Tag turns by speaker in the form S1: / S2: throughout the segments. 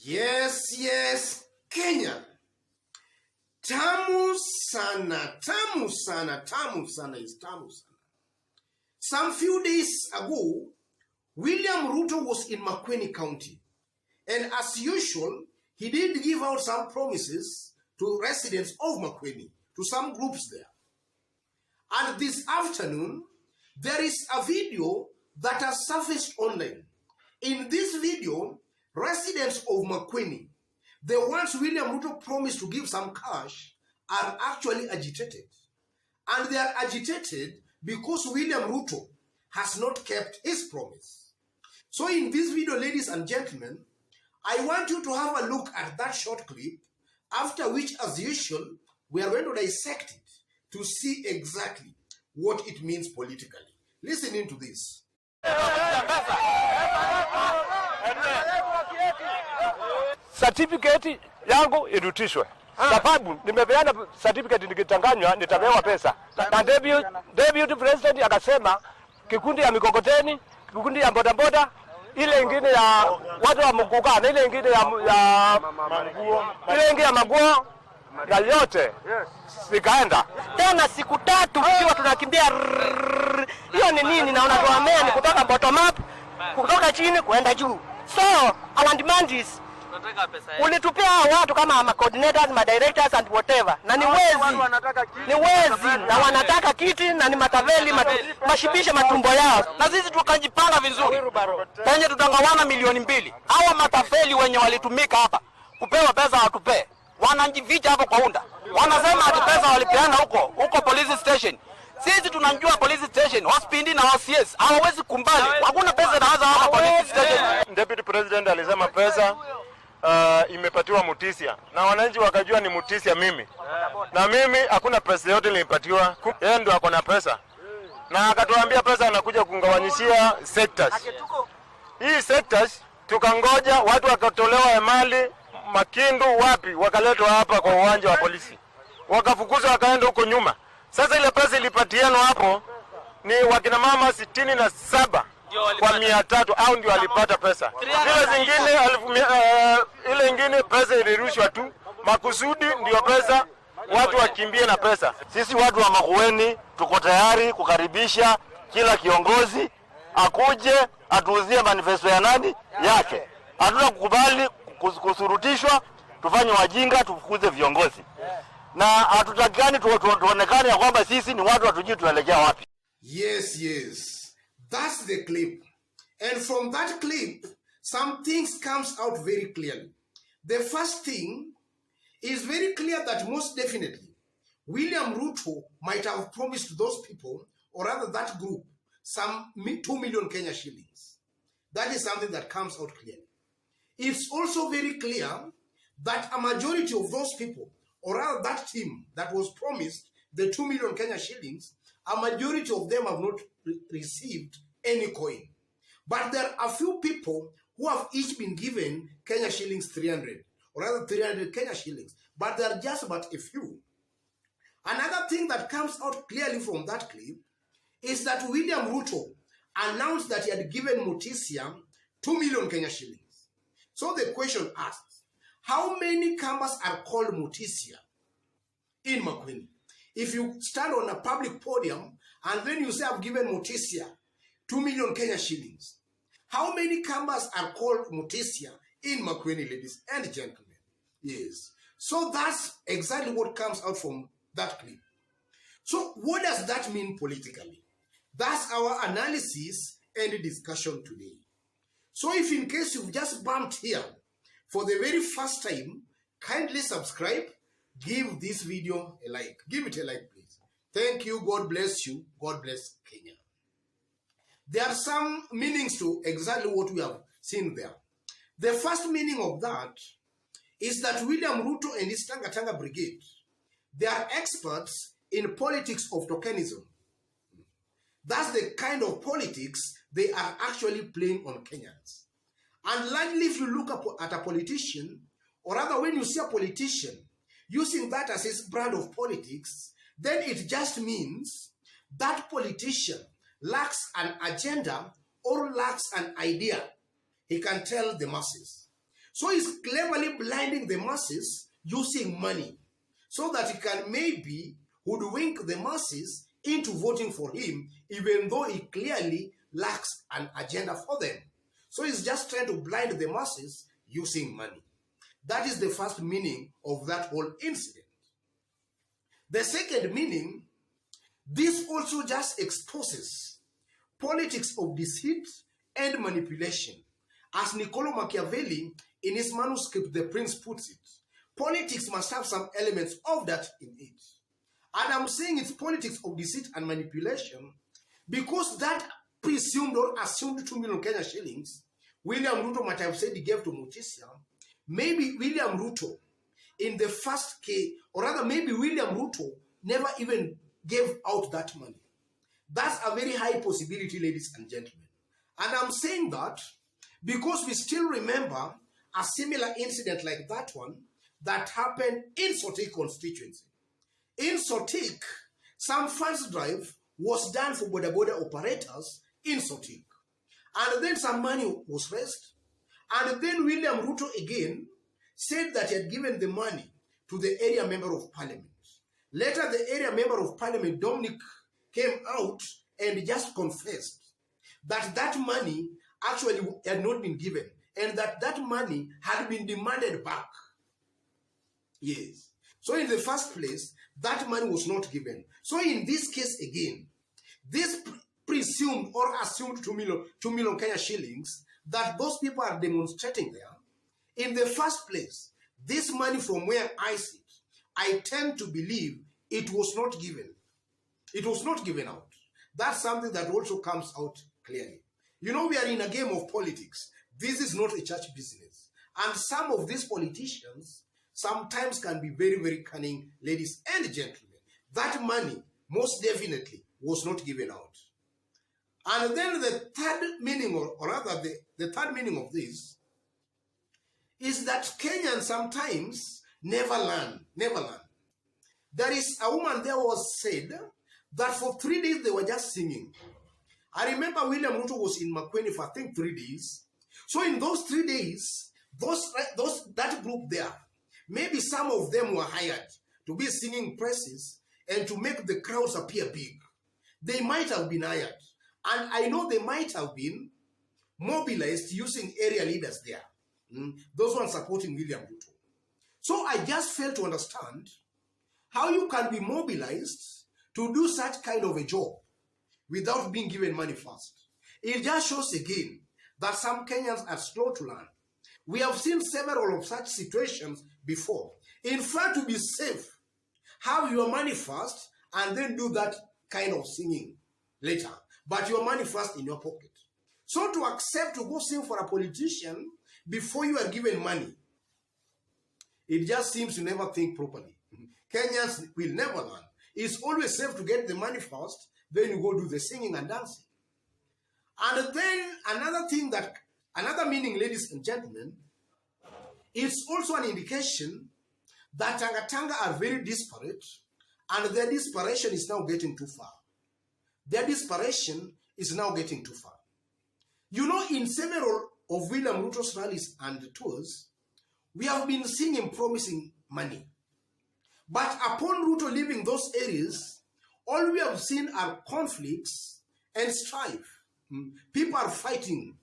S1: Yes, Kenya. Tamu sana is tamu sana. Some few days ago, William Ruto was in Makueni County. And as usual, he did give out some promises to residents of Makueni, to some groups there. And this afternoon, there is a video that has surfaced online. In this video, residents of Makueni, the ones William Ruto promised to give some cash, are actually agitated. And they are agitated because William Ruto has not kept his promise. So in this video, ladies and gentlemen, I want you to have a look at that short clip, after which, as usual, we are going to dissect it to see exactly what it means politically. Listen into this.
S2: Certificate yangu irutishwe. Sababu nimepeana certificate nikitanganywa nitapewa pesa. Na deputy president akasema kikundi ya mikokoteni, kikundi ya bodaboda, ile ingine ya watu wa mkuka, na ile ingine ya maguo na yote sikaenda.
S3: Tena siku tatu tukiwa tunakimbia. Hiyo ni nini? Na unatuambia ni kutoka bottom up, kutoka chini kuenda juu. So our demand is ulitupia watu kama ma coordinators, ma directors and whatever. Na ni wezi. Na wanataka kiti na ni mataveli mashibisha matumbo yao. Na sisi tukajipanga vizuri. Kwenye tutangawana milioni 2. Hawa mataveli wenye walitumika hapa kupewa pesa watupe. Wanajificha hapo kwa unda. Wanasema ati pesa walipeana huko police station. Sisi tunamjua police station, hospitali na OCS. Hawawezi kumbali. Hakuna pesa inaanza hapa police station.
S2: Deputy president alisema pesa imepatiwa Mutisia. Na wananchi wakajua ni Mutisia mimi. Na mimi hakuna pesa yote nilipatiwa. Yeye ndio ako na pesa. Na akatuambia pesa anakuja kungawanyishia sectors. Hii sectors tukangoja watu wakatolewa mali Makindu wapi wakaletwa hapa kwa uwanja wa polisi. Wakafukuzwa wakaenda huko nyuma. Sasa ile pesa ilipatiano hapo ni wakina mama 67 kwa 300 au ndio walipata pesa. Zile zingine ile ingine pesa ilirushwa tu makusudi ndio pesa watu wakimbie na pesa.
S4: Sisi watu wa Makueni tuko tayari kukaribisha kila kiongozi akuje atuuzie manifesto ya nani yake. Hatuna kukubali kusurutishwa, tufanye wajinga, tufukuze viongozi. Na hatutakani tuonekane ya kwamba sisi ni watu hatujui tunaelekea wapi.
S1: Yes. That's the clip. And from that clip, some things comes out very clearly. The first thing is very clear that most definitely William Ruto might have promised to those people, or rather that group, some 2 million Kenya shillings. That is something that comes out clearly. It's also very clear that a majority of those people, or rather that team that was promised the 2 million Kenya shillings, a majority of them have not received any coin. But there are a few people who have each been given Kenya shillings 300, or rather 300 Kenya shillings, but there are just but a few. Another thing that comes out clearly from that clip is that William Ruto announced that he had given Mutisia 2 million Kenya shillings. So the question asks, how many Kambas are called Mutisia in Makueni? If you stand on a public podium and then you say, I've given Mutisia 2 million Kenya shillings, how many Kambas are called Mutisia in Makueni, ladies and gentlemen? Yes. So that's exactly what comes out from that clip. So what does that mean politically? That's our analysis and discussion today. So if in case you've just bumped here for the very first time, kindly subscribe, give this video a like. Give it a like, please. Thank you. God bless you. God bless Kenya. There are some meanings to exactly what we have seen there. The first meaning of that is that William Ruto and his Tanga Brigade, they are experts in politics of tokenism. That's the kind of politics they are actually playing on Kenyans. And likely if you look at a politician, or rather when you see a politician using that as his brand of politics, then it just means that politician lacks an agenda or lacks an idea he can tell the masses. So he's cleverly blinding the masses using money so that he can maybe hoodwink the masses into voting for him, even though he clearly lacks an agenda for them. So he's just trying to blind the masses using money. That is the first meaning of that whole incident. The second meaning, this also just exposes politics of deceit and manipulation. As Niccolo Machiavelli, in his manuscript, The Prince, puts it, politics must have some elements of that in it. And I'm saying it's politics of deceit and manipulation because that presumed or assumed 2 million Kenya shillings, William Ruto might have said he gave to Mutisia. Maybe William Ruto in the first case, or rather maybe William Ruto never even gave out that money. That's a very high possibility, ladies and gentlemen. And I'm saying that because we still remember a similar incident like that one that happened in Sotik constituency. In Sotik, some funds drive was done for border operators in Sotik. And then some money was raised. And then William Ruto again said that he had given the money to the area member of parliament. Later, the area member of parliament, Dominic, came out and just confessed that that money actually had not been given and that that money had been demanded back. Yes. So in the first place, that money was not given. So in this case again, this presumed or assumed 2 million Kenya shillings that those people are demonstrating there. In the first place, this money from where I sit, I tend to believe it was not given. It was not given out. That's something that also comes out clearly. You know, we are in a game of politics. This is not a church business. And some of these politicians sometimes can be very, very cunning, ladies and gentlemen. That money, most definitely, was not given out. And then the third meaning, or rather the third meaning of this, is that Kenyans sometimes never learn. There is a woman there was said that for 3 days they were just singing. I remember William Ruto was in Makueni for I think 3 days. So in those 3 days, that group there, maybe some of them were hired to be singing praises and to make the crowds appear big. They might have been hired. And I know they might have been mobilized using area leaders there. Those ones supporting William Ruto. So I just fail to understand how you can be mobilized to do such kind of a job without being given money first. It just shows again that some Kenyans are slow to learn. We have seen several of such situations before. In fact, to be safe, have your money first and then do that kind of singing later. But your money first in your pocket. So to accept to go sing for a politician before you are given money, it just seems you never think properly. Kenyans will never learn. It's always safe to get the money first, then you go do the singing and dancing. And then another meaning, ladies and gentlemen, it's also an indication that Tanga are very disparate, and their desperation is now getting too far. Their desperation is now getting too far. You know, in several of William Ruto's rallies and tours, we have been seeing him promising money. But upon Ruto leaving those areas, all we have seen are conflicts and strife. People are fighting.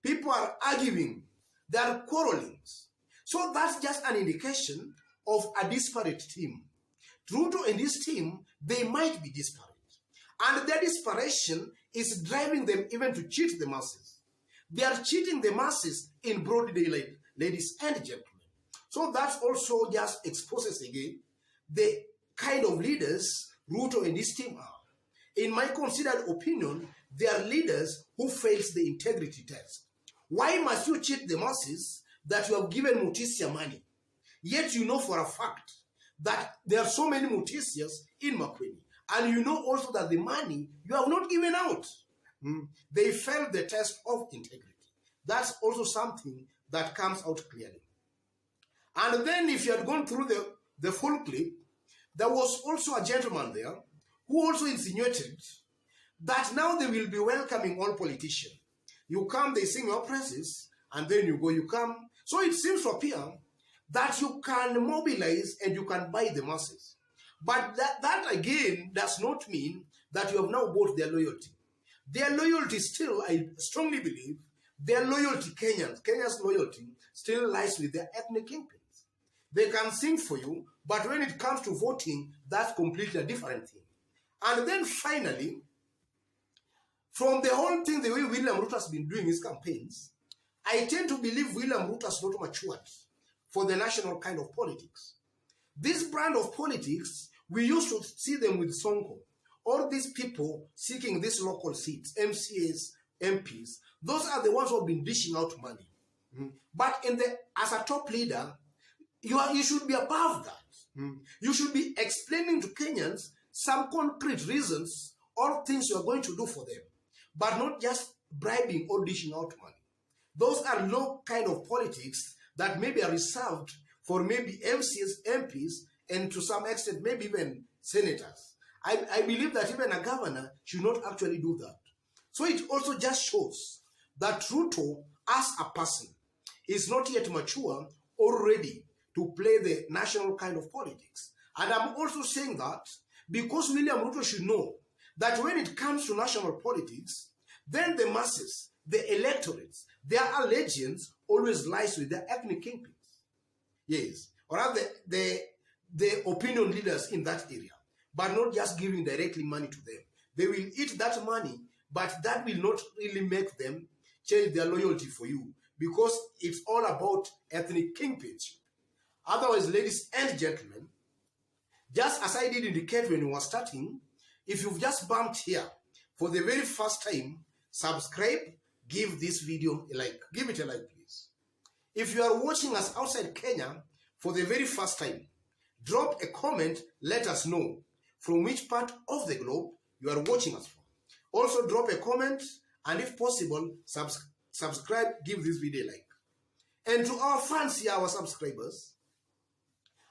S1: People are arguing. There are quarrelings. So that's just an indication of a disparate team. Ruto and his team, they might be disparate. And their desperation is driving them even to cheat the masses. They are cheating the masses in broad daylight, ladies and gentlemen. So that also just exposes again the kind of leaders Ruto and his team are. In my considered opinion, they are leaders who fails the integrity test. Why must you cheat the masses that you have given Mutisia money? Yet you know for a fact that there are so many Mutisias in Makueni. And you know also that the money you have not given out. They failed the test of integrity. That's also something that comes out clearly. And then if you had gone through the full clip, there was also a gentleman there who also insinuated that now they will be welcoming all politicians. You come, they sing your praises, and then you go. You come, So it seems to appear that you can mobilize and you can buy the masses. But that again does not mean that you have now bought their loyalty. Their loyalty still, I strongly believe, their loyalty, Kenya's loyalty still lies with their ethnic kingpins. They can sing for you, but when it comes to voting, that's completely a different thing. And then finally, from the whole thing, the way William Ruto has been doing his campaigns, I tend to believe William Ruto has not matured for the national kind of politics. This brand of politics, we used to see them with Sonko. All these people seeking these local seats, MCAs, MPs, those are the ones who have been dishing out money. But as a top leader, you should be above that. You should be explaining to Kenyans some concrete reasons or things you are going to do for them, but not just bribing or dishing out money. Those are low kind of politics that maybe are reserved for maybe MCs, MPs, and to some extent maybe even senators. I believe that even a governor should not actually do that. So it also just shows that Ruto as a person is not yet mature or ready to play the national kind of politics. And I'm also saying that because William Ruto should know that when it comes to national politics, then the masses, the electorates, their allegiance always lies with their ethnic kingpins. Yes, or rather the opinion leaders in that area, but not just giving directly money to them. They will eat that money, but that will not really make them change their loyalty for you because it's all about ethnic kingpins. Otherwise, ladies and gentlemen, just as I did indicate when we were starting, if you've just bumped here for the very first time, subscribe, give this video a like. Give it a like, please. If you are watching us outside Kenya for the very first time, drop a comment, let us know from which part of the globe you are watching us from. Also drop a comment and if possible, subscribe, give this video a like. And to our fans here, our subscribers,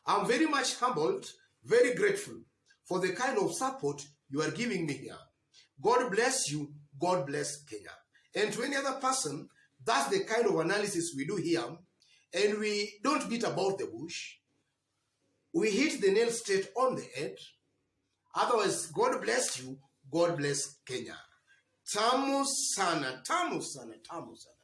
S1: I'm very much humbled, very grateful for the kind of support you are giving me here. God bless you, God bless Kenya. And to any other person, that's the kind of analysis we do here. And we don't beat about the bush. We hit the nail straight on the head. Otherwise, God bless you, God bless Kenya. Tamu sana, tamu sana, tamu sana.